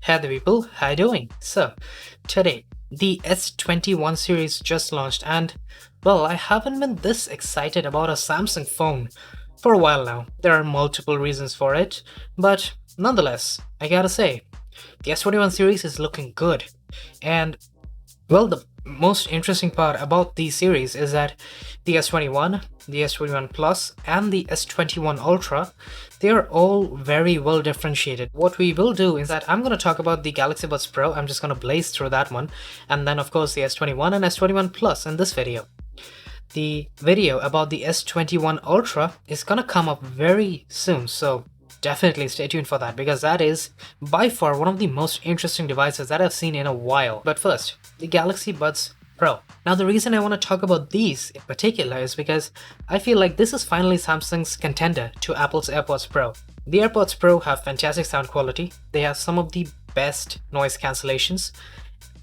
Hey there people, how you doing? So, today, the S21 series just launched and, well, I haven't been this excited about a Samsung phone for a while now. There are multiple reasons for it, but nonetheless, I gotta say, the S21 series is looking good. And, well, the most interesting part about the series is that the S21, the S21 Plus, and the S21 Ultra, they are all very well differentiated. What we will do is that I'm going to talk about the Galaxy Buds Pro. I'm just going to blaze through that one, and then of course the S21 and S21 Plus in this video. The video about the S21 Ultra is going to come up very soon, so definitely stay tuned for that, because that is by far one of the most interesting devices that I've seen in a while. But first, the Galaxy Buds Pro. Now the reason I want to talk about these in particular is because I feel like this is finally Samsung's contender to Apple's AirPods Pro. The AirPods Pro have fantastic sound quality, they have some of the best noise cancellations,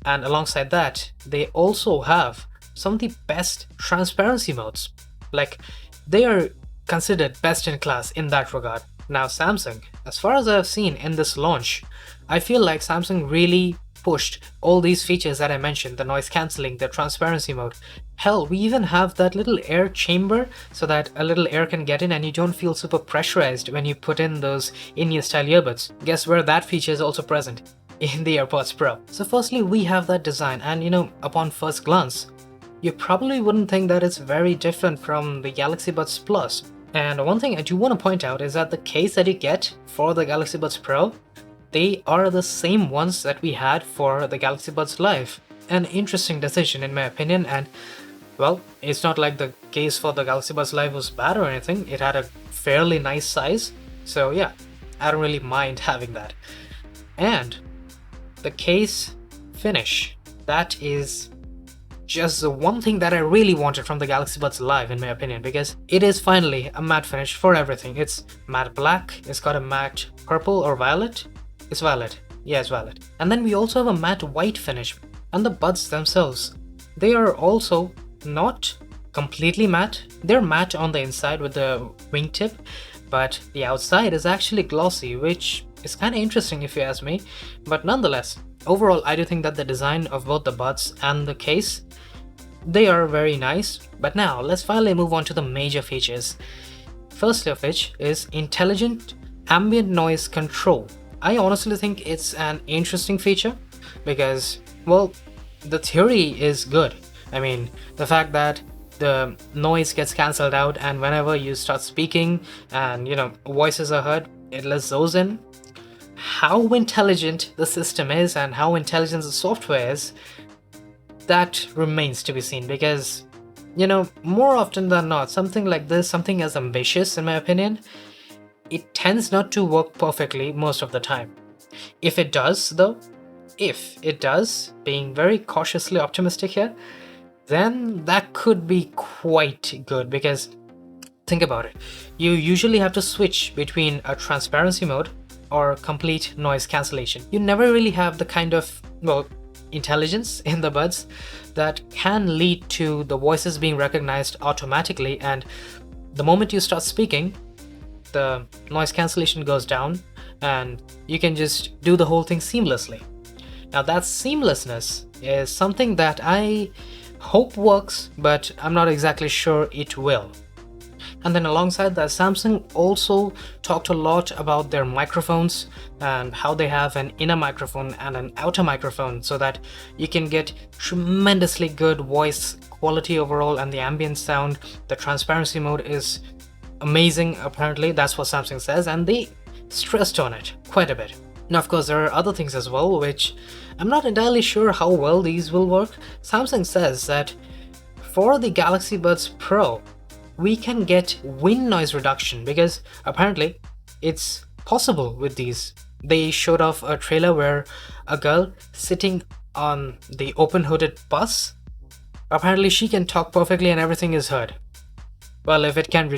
and alongside that, they also have some of the best transparency modes. Like, they are considered best in class in that regard. Now Samsung, as far as I've seen in this launch, I feel like Samsung really pushed all these features that I mentioned, the noise cancelling, the transparency mode. Hell, we even have that little air chamber so that a little air can get in and you don't feel super pressurized when you put in those in-ear style earbuds. Guess where that feature is also present? In the AirPods Pro. So firstly, we have that design, and upon first glance, you probably wouldn't think that it's very different from the Galaxy Buds Plus. And one thing I do want to point out is that the case that you get for the Galaxy Buds Pro, they are the same ones that we had for the Galaxy Buds Live. An interesting decision in my opinion, and well, it's not like the case for the Galaxy Buds Live was bad or anything. It had a fairly nice size, so yeah, I don't really mind having that. And the case finish, that is just the one thing that I really wanted from the Galaxy Buds Live in my opinion, because it is finally a matte finish for everything. It's matte black, it's got a matte purple or violet. It's violet. Yeah, it's violet. And then we also have a matte white finish. And the buds themselves, they are also not completely matte. They're matte on the inside with the wingtip, but the outside is actually glossy, which is kind of interesting if you ask me. But nonetheless, overall, I do think that the design of both the buds and the case, they are very nice. But now, let's finally move on to the major features. First of which is intelligent ambient noise control. I honestly think it's an interesting feature because, well, the theory is good. I mean, the fact that the noise gets cancelled out and whenever you start speaking and, voices are heard, it lets those in. How intelligent the system is and how intelligent the software is, that remains to be seen, because, more often than not, something like this, something as ambitious in my opinion, it tends not to work perfectly most of the time. If it does though, being very cautiously optimistic here, then that could be quite good, because think about it. You usually have to switch between a transparency mode or complete noise cancellation. You never really have the kind of, intelligence in the buds that can lead to the voices being recognized automatically, and the moment you start speaking, the noise cancellation goes down and you can just do the whole thing seamlessly. Now that seamlessness is something that I hope works, but I'm not exactly sure it will. And then alongside that, Samsung also talked a lot about their microphones and how they have an inner microphone and an outer microphone so that you can get tremendously good voice quality overall, and the ambient sound, the transparency mode is amazing apparently. That's what Samsung says, and they stressed on it quite a bit. Now of course there are other things as well which I'm not entirely sure how well these will work. Samsung says that for the Galaxy Buds Pro we can get wind noise reduction, because apparently it's possible with these. They showed off a trailer where a girl sitting on the open hooded bus, apparently she can talk perfectly and everything is heard. Well, if it can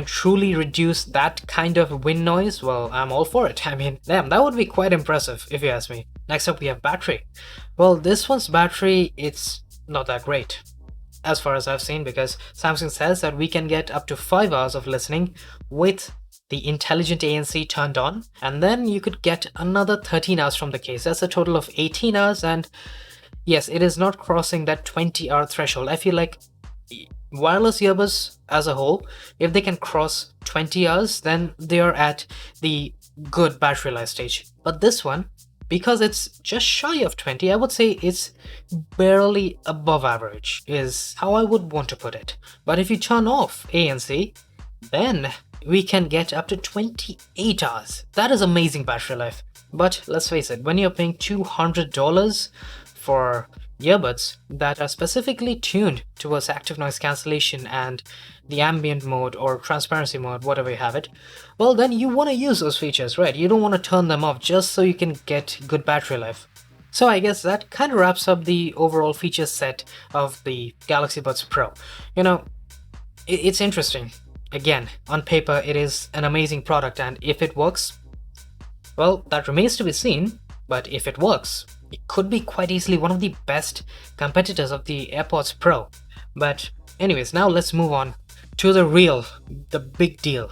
truly reduce that kind of wind noise, well, I'm all for it. I mean, damn, that would be quite impressive if you ask me. Next up we have battery. Well, this one's battery, it's not that great as far as I've seen, because Samsung says that we can get up to 5 hours of listening with the intelligent ANC turned on, and then you could get another 13 hours from the case. That's a total of 18 hours, and yes, it is not crossing that 20-hour threshold. I feel like wireless earbuds as a whole, if they can cross 20 hours, then they are at the good battery life stage. But this one, because it's just shy of 20, I would say it's barely above average, is how I would want to put it. But if you turn off ANC, then we can get up to 28 hours. That is amazing battery life. But let's face it, when you're paying $200 for earbuds that are specifically tuned towards active noise cancellation and the ambient mode or transparency mode, whatever you have it, well, then you want to use those features, right? You don't want to turn them off just so you can get good battery life. So I guess that kind of wraps up the overall feature set of the Galaxy Buds Pro. You know, it's interesting. Again, on paper, it is an amazing product, and if it works, well, that remains to be seen. But if it works, it could be quite easily one of the best competitors of the Airpods Pro. But anyways, now let's move on to the big deal,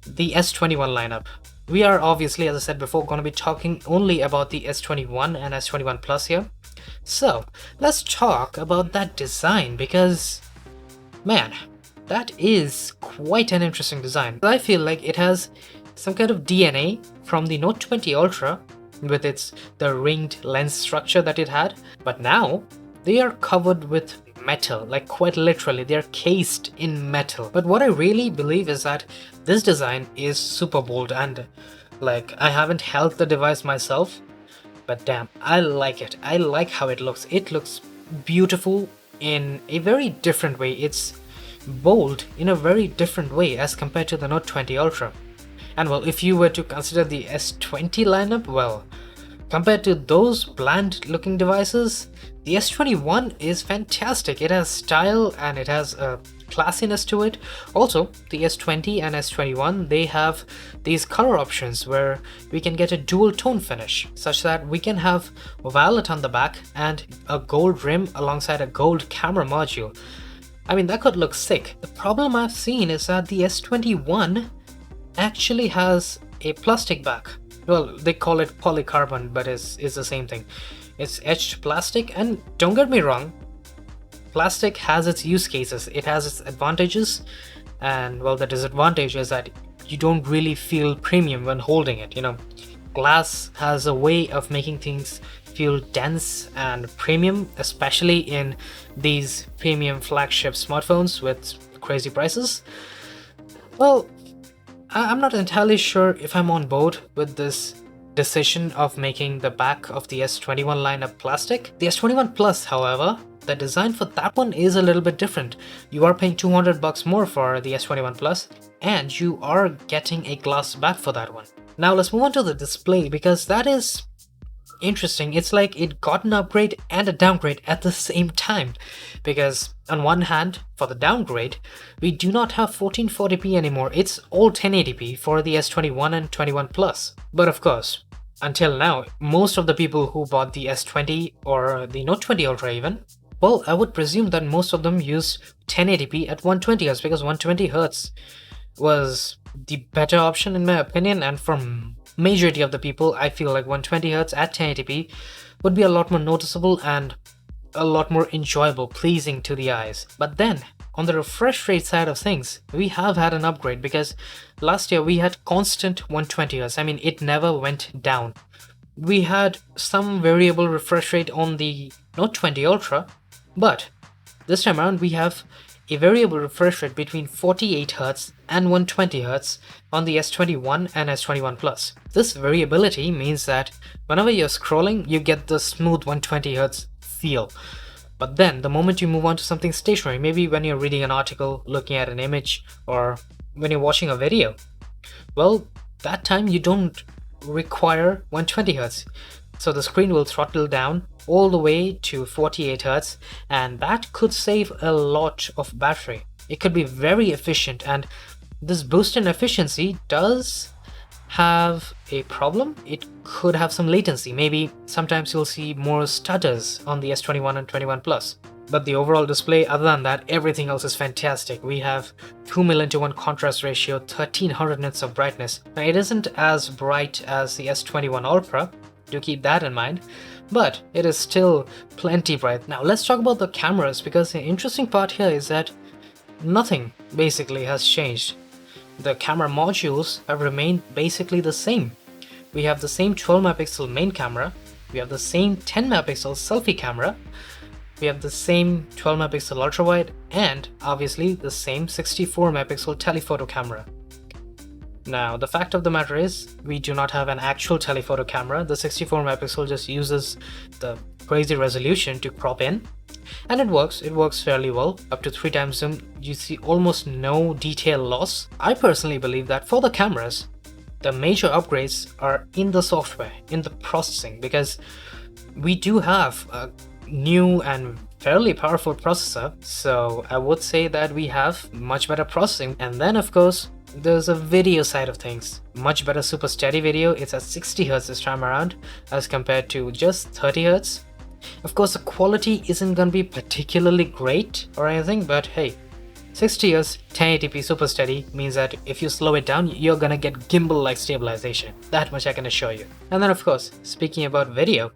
the S21 lineup. We are obviously, as I said before, going to be talking only about the S21 and S21 Plus here. So let's talk about that design, because, man, that is quite an interesting design. I feel like it has some kind of DNA from the Note 20 Ultra with the ringed lens structure that it had, but now they are covered with metal, like quite literally, they're cased in metal. But what I really believe is that this design is super bold, and like, I haven't held the device myself, but damn, I like it. I like how it looks. It looks beautiful in a very different way. It's bold in a very different way as compared to the Note 20 Ultra. And well, if you were to consider the S20 lineup, well, compared to those bland looking devices, the S21 is fantastic. It has style and it has a classiness to it. Also, the S20 and S21, they have these color options where we can get a dual tone finish, such that we can have violet on the back and a gold rim alongside a gold camera module. I mean, that could look sick. The problem I've seen is that the S21 actually has a plastic back. Well, they call it polycarbon, but it's the same thing. It's etched plastic, and don't get me wrong, plastic has its use cases, it has its advantages, and well, the disadvantage is that you don't really feel premium when holding it. You know, glass has a way of making things feel dense and premium, especially in these premium flagship smartphones with crazy prices. Well, I'm not entirely sure if I'm on board with this decision of making the back of the S21 lineup plastic. The S21 Plus, however, the design for that one is a little bit different. You are paying $200 more for the S21 Plus, and you are getting a glass back for that one. Now let's move on to the display, because that is interesting. It's like it got an upgrade and a downgrade at the same time, because on one hand, for the downgrade, we do not have 1440p anymore. It's all 1080p for the S21 and 21 Plus. But of course, until now, most of the people who bought the S20 or the Note 20 Ultra even, well, I would presume that most of them use 1080p at 120Hz, because 120Hz was the better option in my opinion, and for majority of the people, I feel like 120Hz at 1080p would be a lot more noticeable and a lot more enjoyable, pleasing to the eyes. But then, on the refresh rate side of things, we have had an upgrade, because last year we had constant 120Hz. I mean, it never went down. We had some variable refresh rate on the Note 20 Ultra, but this time around we have a variable refresh rate between 48Hz and 120Hz on the S21 and S21 Plus. This variability means that whenever you're scrolling, you get the smooth 120Hz feel. But then the moment you move on to something stationary, maybe when you're reading an article, looking at an image, or when you're watching a video, well, that time you don't require 120Hz. So the screen will throttle down all the way to 48Hz, and that could save a lot of battery. It could be very efficient, and this boost in efficiency does have a problem. It could have some latency. Maybe sometimes you'll see more stutters on the S21 and 21 Plus. But the overall display, other than that, everything else is fantastic. We have 2:1 contrast ratio, 1300 nits of brightness. Now it isn't as bright as the S21 Ultra, do keep that in mind, but it is still plenty bright. Now let's talk about the cameras, because the interesting part here is that nothing basically has changed. The camera modules have remained basically the same. We have the same 12 megapixel main camera, we have the same 10 megapixel selfie camera, we have the same 12 megapixel ultra wide, and obviously the same 64 megapixel telephoto camera. Now the fact of the matter is, we do not have an actual telephoto camera. The 64 megapixel just uses the crazy resolution to crop in, and it works fairly well. Up to 3 times zoom, you see almost no detail loss. I personally believe that for the cameras, the major upgrades are in the software, in the processing, because we do have a new and fairly powerful processor, so I would say that we have much better processing. And then of course there's a video side of things. Much better super steady video. It's at 60 Hz this time around as compared to just 30 Hz. Of course the quality isn't gonna be particularly great or anything, but hey, 60 Hz 1080p super steady means that if you slow it down, you're gonna get gimbal-like stabilization. That much I can assure you. And then of course, speaking about video,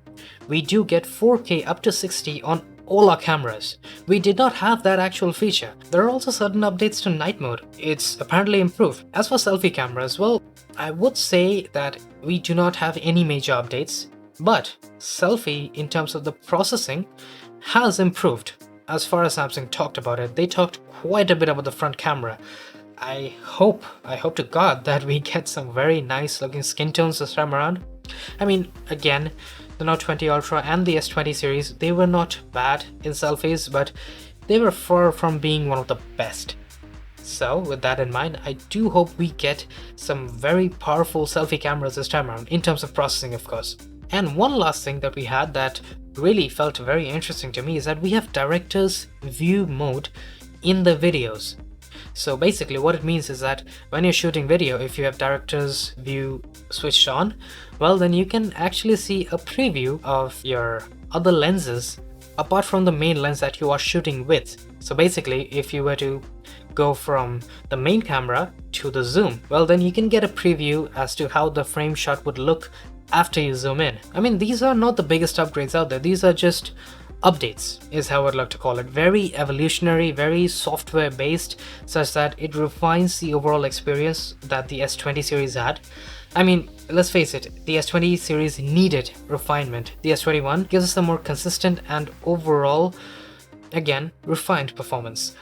we do get 4K up to 60 on all our cameras. We did not have that actual feature. There are also certain updates to night mode. It's apparently improved. As for selfie cameras, well, I would say that we do not have any major updates, but selfie in terms of the processing has improved. As far as Samsung talked about it, they talked quite a bit about the front camera. I hope to God that we get some very nice looking skin tones this time around. I mean, again, the Note 20 Ultra and the S20 series, they were not bad in selfies, but they were far from being one of the best. So with that in mind, I do hope we get some very powerful selfie cameras this time around, in terms of processing of course. And one last thing that we had that really felt very interesting to me is that we have director's view mode in the videos. So basically what it means is that when you're shooting video, if you have director's view switched on, well then you can actually see a preview of your other lenses apart from the main lens that you are shooting with. So basically if you were to go from the main camera to the zoom, well then you can get a preview as to how the frame shot would look after you zoom in. I mean, these are not the biggest upgrades out there, these are just updates is how I'd like to call it. Very evolutionary, very software based, such that it refines the overall experience that the S20 series had. I mean, let's face it, the S20 series needed refinement. The S21 gives us a more consistent and overall, again, refined performance.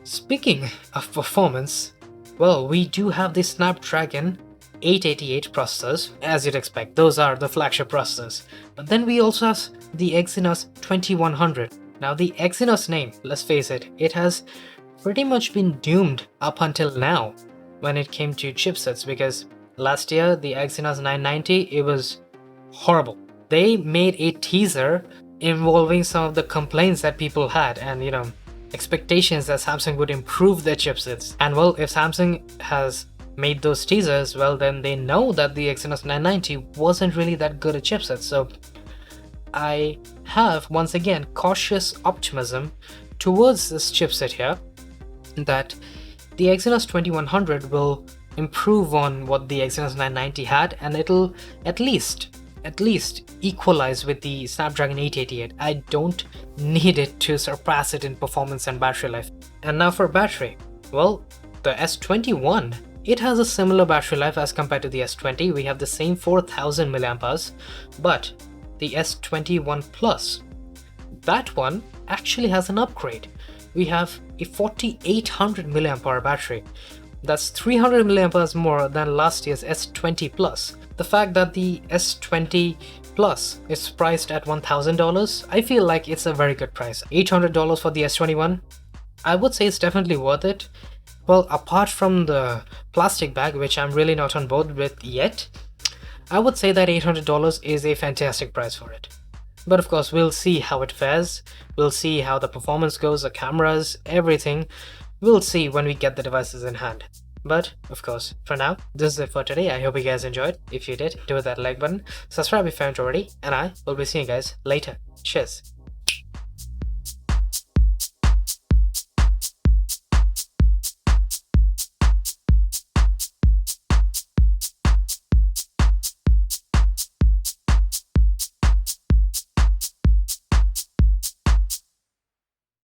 Speaking of performance, well, we do have the Snapdragon 888 processors, as you'd expect. Those are the flagship processors. But then we also have the Exynos 2100. Now the Exynos name, let's face it, it has pretty much been doomed up until now when it came to chipsets, because last year the Exynos 990, it was horrible. They made a teaser involving some of the complaints that people had and expectations that Samsung would improve their chipsets. And well, if Samsung has made those teasers, well then they know that the Exynos 990 wasn't really that good a chipset. So I have once again cautious optimism towards this chipset here, that the Exynos 2100 will improve on what the Exynos 990 had, and it'll at least equalize with the Snapdragon 888. I don't need it to surpass it in performance and battery life. And now for battery, well, the S21, it has a similar battery life as compared to the S20. We have the same 4000 mAh, but the S21 Plus, that one actually has an upgrade. We have a 4800 mAh battery. That's 300 mAh more than last year's S20 Plus. The fact that the S20 Plus is priced at $1,000, I feel like it's a very good price. $800 for the S21, I would say it's definitely worth it. Well, apart from the plastic bag, which I'm really not on board with yet, I would say that $800 is a fantastic price for it. But of course, we'll see how it fares. We'll see how the performance goes, the cameras, everything. We'll see when we get the devices in hand. But of course, for now, this is it for today. I hope you guys enjoyed. If you did, do that like button, subscribe if you haven't already, and I will be seeing you guys later. Cheers.